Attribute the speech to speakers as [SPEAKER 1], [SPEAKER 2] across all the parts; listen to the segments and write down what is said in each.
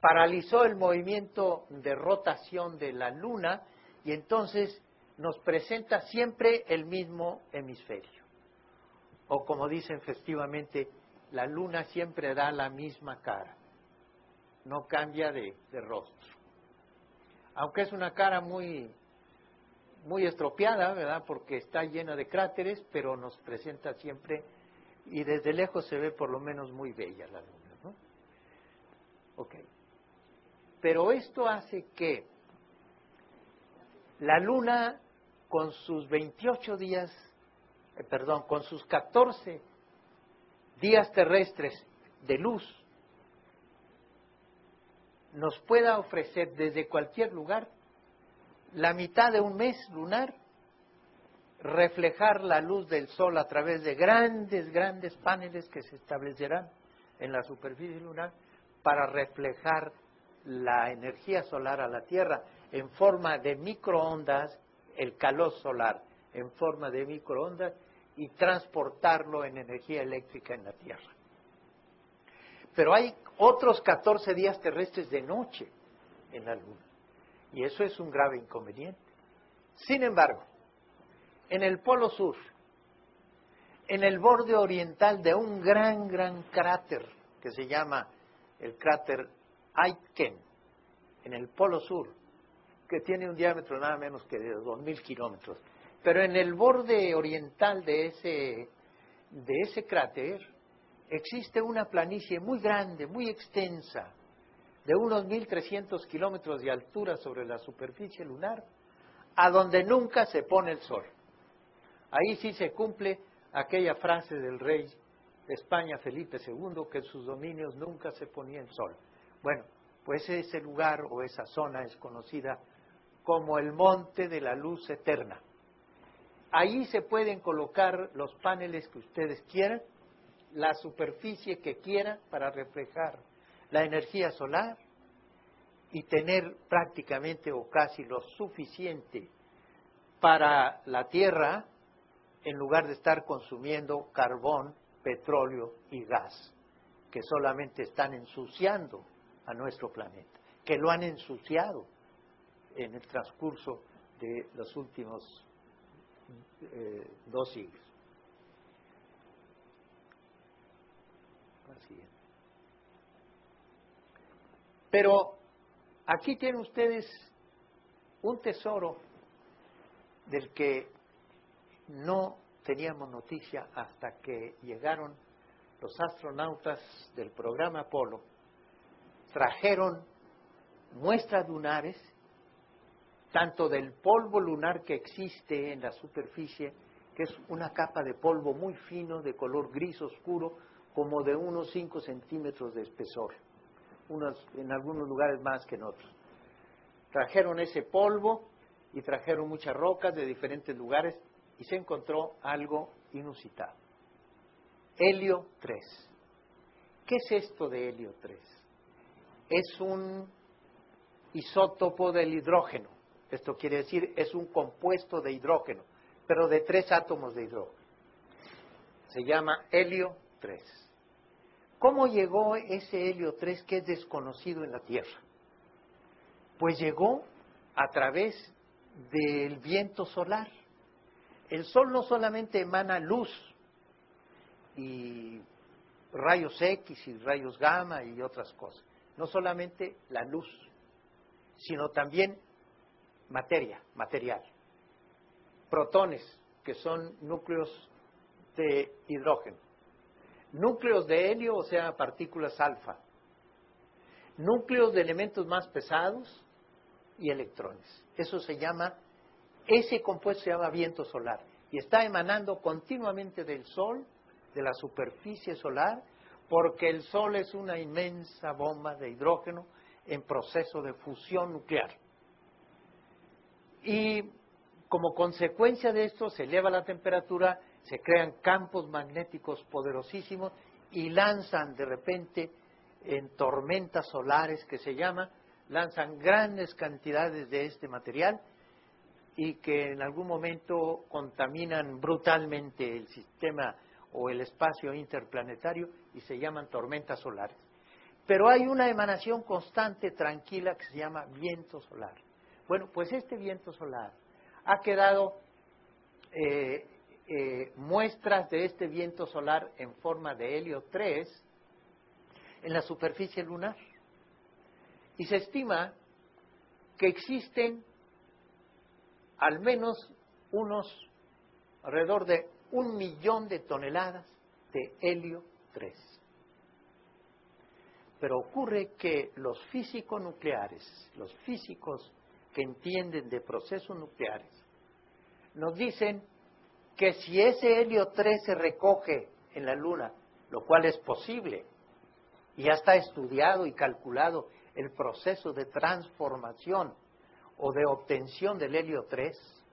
[SPEAKER 1] paralizó el movimiento de rotación de la Luna y entonces nos presenta siempre el mismo hemisferio. O como dicen festivamente, la Luna siempre da la misma cara, no cambia de rostro. Aunque es una cara muy estropeada, ¿verdad? Porque está llena de cráteres, pero nos presenta siempre, y desde lejos se ve por lo menos muy bella la Luna, ¿no? Ok. Pero esto hace que la Luna, con sus 28 días, con sus 14 días terrestres de luz, nos pueda ofrecer desde cualquier lugar la mitad de un mes lunar, reflejar la luz del Sol a través de grandes paneles que se establecerán en la superficie lunar para reflejar la energía solar a la Tierra en forma de microondas, el calor solar en forma de microondas, y transportarlo en energía eléctrica en la Tierra. Pero hay otros 14 días terrestres de noche en la Luna, y eso es un grave inconveniente. Sin embargo, en el Polo Sur, en el borde oriental de un gran cráter que se llama el cráter Aitken, en el Polo Sur, que tiene un diámetro nada menos que de 2.000 kilómetros, pero en el borde oriental de ese cráter existe una planicie muy grande, muy extensa, de unos 1.300 kilómetros de altura sobre la superficie lunar, a donde nunca se pone el sol. Ahí sí se cumple aquella frase del rey de España, Felipe II, que en sus dominios nunca se ponía el sol. Bueno, pues ese lugar o esa zona es conocida como el Monte de la Luz Eterna. Ahí se pueden colocar los paneles que ustedes quieran, la superficie que quieran para reflejar la energía solar y tener prácticamente o casi lo suficiente para la Tierra, en lugar de estar consumiendo carbón, petróleo y gas, que solamente están ensuciando a nuestro planeta, que lo han ensuciado en el transcurso de los últimos 2 siglos. Pero aquí tienen ustedes un tesoro del que no teníamos noticia hasta que llegaron los astronautas del programa Apolo, trajeron muestras lunares, tanto del polvo lunar que existe en la superficie, que es una capa de polvo muy fino, de color gris oscuro, como de unos 5 centímetros de espesor, en algunos lugares más que en otros. Trajeron ese polvo y trajeron muchas rocas de diferentes lugares y se encontró algo inusitado. Helio 3. ¿Qué es esto de helio 3? Es un isótopo del hidrógeno. Esto quiere decir, es un compuesto de hidrógeno, pero de 3 átomos de hidrógeno. Se llama helio 3. ¿Cómo llegó ese helio 3 que es desconocido en la Tierra? Pues llegó a través del viento solar. El Sol no solamente emana luz y rayos X y rayos gamma y otras cosas, no solamente la luz, sino también material, protones, que son núcleos de hidrógeno, núcleos de helio, o sea, partículas alfa, núcleos de elementos más pesados y electrones. Ese compuesto se llama viento solar y está emanando continuamente del Sol, de la superficie solar, porque el Sol es una inmensa bomba de hidrógeno en proceso de fusión nuclear. Y como consecuencia de esto se eleva la temperatura, se crean campos magnéticos poderosísimos y lanzan de repente en tormentas solares que se llaman, lanzan grandes cantidades de este material y que en algún momento contaminan brutalmente el sistema o el espacio interplanetario y se llaman tormentas solares. pero hay una emanación constante, tranquila, que se llama viento solar. Bueno, pues este viento solar ha quedado muestras de este viento solar en forma de helio 3 en la superficie lunar. Y se estima que existen al menos alrededor de 1 millón de toneladas de helio 3. Pero ocurre que los físicos nucleares, los físicos que entienden de procesos nucleares, nos dicen que si ese helio 3 se recoge en la Luna, lo cual es posible, y ya está estudiado y calculado el proceso de transformación o de obtención del helio 3,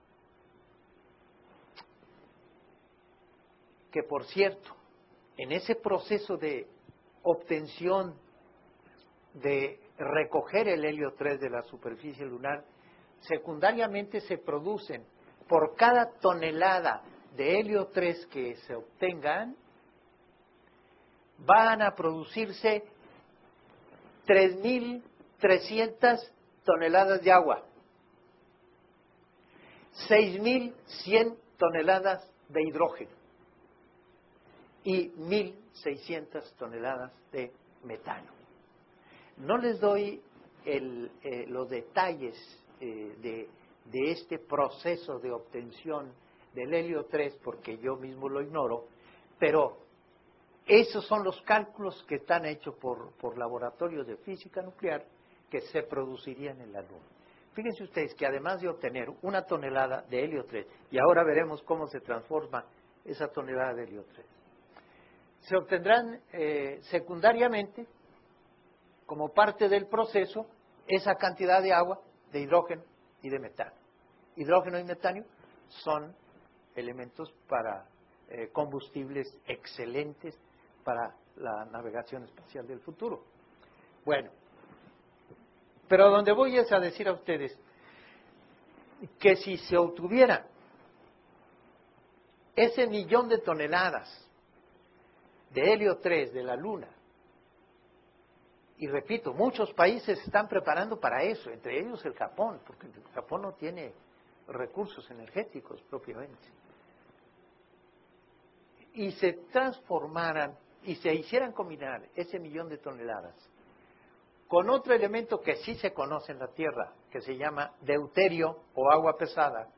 [SPEAKER 1] que por cierto, en ese proceso de obtención, de recoger el helio 3 de la superficie lunar, secundariamente se producen, por cada tonelada de helio 3 que se obtengan, van a producirse 3.300 toneladas de agua, 6.100 toneladas de hidrógeno y 1.600 toneladas de metano. No les doy los detalles de este proceso de obtención del helio 3 porque yo mismo lo ignoro, pero esos son los cálculos que están hechos por laboratorios de física nuclear que se producirían en la Luna. Fíjense ustedes que además de obtener 1 tonelada de helio 3, y ahora veremos cómo se transforma esa tonelada de helio 3, se obtendrán secundariamente, como parte del proceso, esa cantidad de agua, de hidrógeno y de metano. Hidrógeno y metano son elementos para combustibles excelentes para la navegación espacial del futuro. Bueno, pero donde voy es a decir a ustedes que si se obtuviera ese 1 millón de toneladas de helio 3 de la Luna, y repito, muchos países se están preparando para eso, entre ellos el Japón, porque el Japón no tiene recursos energéticos propiamente, y se transformaran y se hicieran combinar ese 1 millón de toneladas con otro elemento que sí se conoce en la Tierra, que se llama deuterio o agua pesada,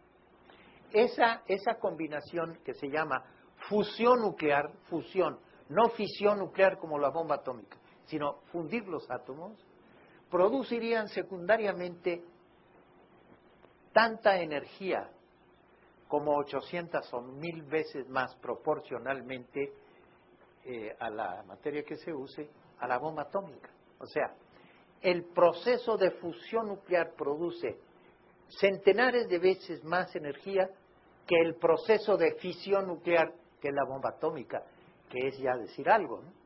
[SPEAKER 1] esa combinación que se llama fusión nuclear, fusión, no fisión nuclear como la bomba atómica, sino fundir los átomos, producirían secundariamente tanta energía como 800 o 1000 veces más proporcionalmente a la materia que se use, a la bomba atómica. O sea, el proceso de fusión nuclear produce centenares de veces más energía que el proceso de fisión nuclear, que es la bomba atómica, que es ya decir algo, ¿no?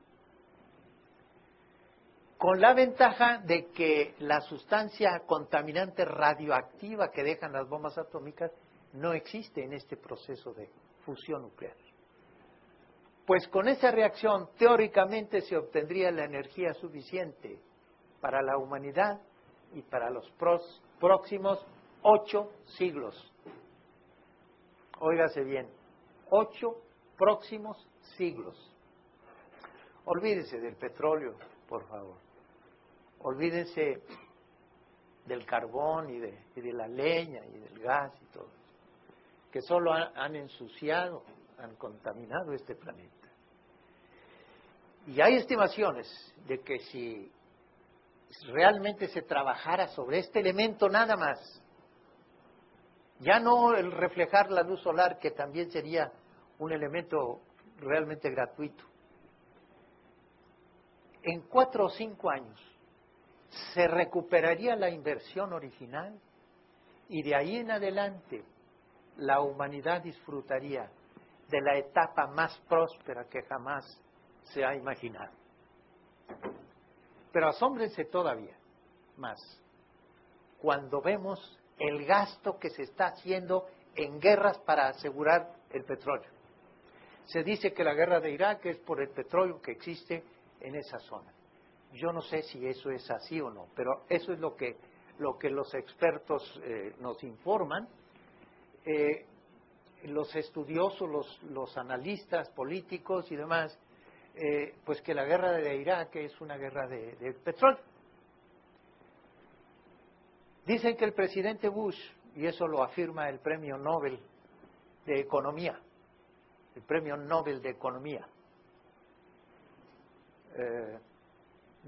[SPEAKER 1] Con la ventaja de que la sustancia contaminante radioactiva que dejan las bombas atómicas no existe en este proceso de fusión nuclear. Pues con esa reacción, teóricamente se obtendría la energía suficiente para la humanidad y para los próximos 8 siglos. Óigase bien, 8 próximos siglos. Olvídese del petróleo, por favor. Olvídense del carbón y de la leña y del gas y todo eso, que solo han ensuciado, han contaminado este planeta. Y hay estimaciones de que si realmente se trabajara sobre este elemento nada más, ya no el reflejar la luz solar, que también sería un elemento realmente gratuito, en 4 o 5 años se recuperaría la inversión original y de ahí en adelante la humanidad disfrutaría de la etapa más próspera que jamás se ha imaginado. Pero asómbrense todavía más cuando vemos el gasto que se está haciendo en guerras para asegurar el petróleo. Se dice que la guerra de Irak es por el petróleo que existe en esa zona. Yo no sé si eso es así o no, pero eso es lo que los expertos nos informan. Los estudiosos, los analistas políticos y demás, pues que la guerra de Irak es una guerra de petróleo. Dicen que el presidente Bush, y eso lo afirma el premio Nobel de Economía, el premio Nobel de Economía,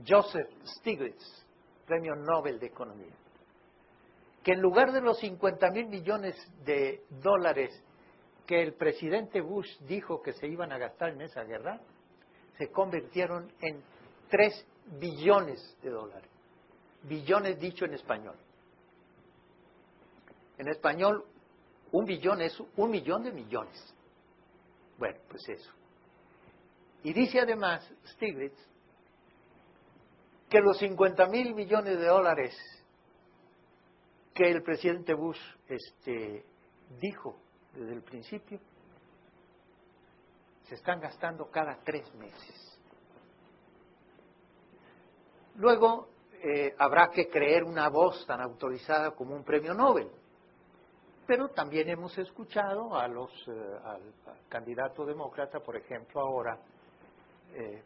[SPEAKER 1] Joseph Stiglitz, premio Nobel de Economía, que en lugar de los 50.000 millones de dólares que el presidente Bush dijo que se iban a gastar en esa guerra, se convirtieron en 3 billones de dólares. Billones dicho en español. En español, 1 billón es 1 millón de millones. Bueno, pues eso. Y dice además Stiglitz que los 50.000 millones de dólares que el presidente Bush dijo desde el principio, se están gastando cada 3 meses. Luego, habrá que creer una voz tan autorizada como un premio Nobel. Pero también hemos escuchado al candidato demócrata, por ejemplo ahora,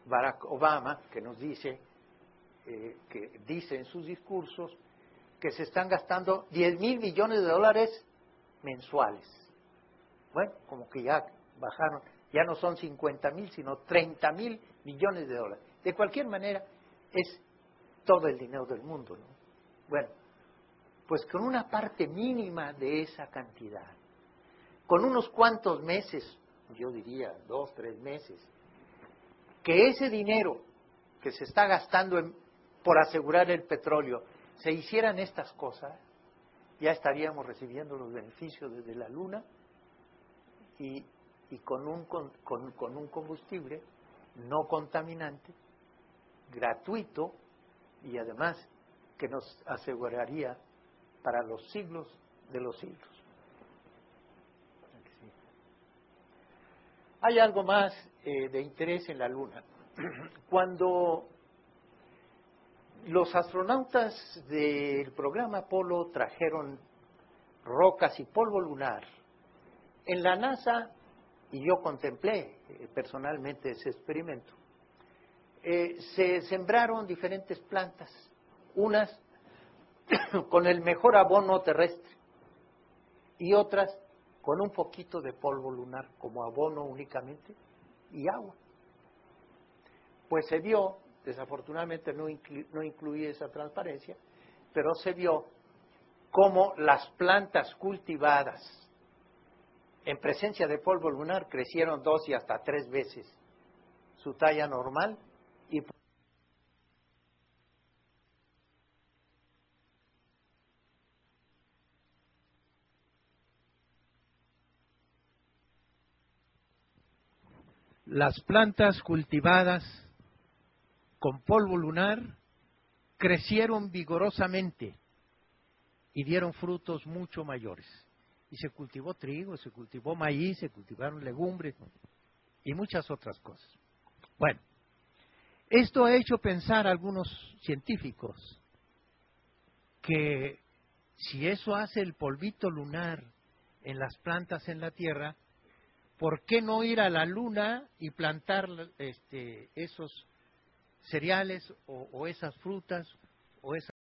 [SPEAKER 1] Barack Obama, que nos dice, que dice en sus discursos que se están gastando 10.000 millones de dólares mensuales. Bueno, como que ya bajaron, ya no son 50.000, sino 30.000 millones de dólares. De cualquier manera, es todo el dinero del mundo, ¿no? Bueno, pues con una parte mínima de esa cantidad, con unos cuantos meses, yo diría 2, 3 meses, que ese dinero que se está gastando por asegurar el petróleo, se hicieran estas cosas, ya estaríamos recibiendo los beneficios desde la Luna y con un combustible no contaminante, gratuito y además que nos aseguraría para los siglos de los siglos. Hay algo más de interés en la Luna. Cuando los astronautas del programa Apolo trajeron rocas y polvo lunar, en la NASA, y yo contemplé personalmente ese experimento, se sembraron diferentes plantas, unas con el mejor abono terrestre y otras con un poquito de polvo lunar como abono únicamente y agua. Pues se vio, desafortunadamente no incluí esa transparencia, pero se vio cómo las plantas cultivadas en presencia de polvo lunar crecieron 2 y hasta 3 veces su talla normal y las plantas cultivadas con polvo lunar crecieron vigorosamente y dieron frutos mucho mayores. Y se cultivó trigo, se cultivó maíz, se cultivaron legumbres y muchas otras cosas. Bueno, esto ha hecho pensar a algunos científicos que si eso hace el polvito lunar en las plantas en la Tierra, ¿por qué no ir a la Luna y plantar esos cereales o esas frutas o esas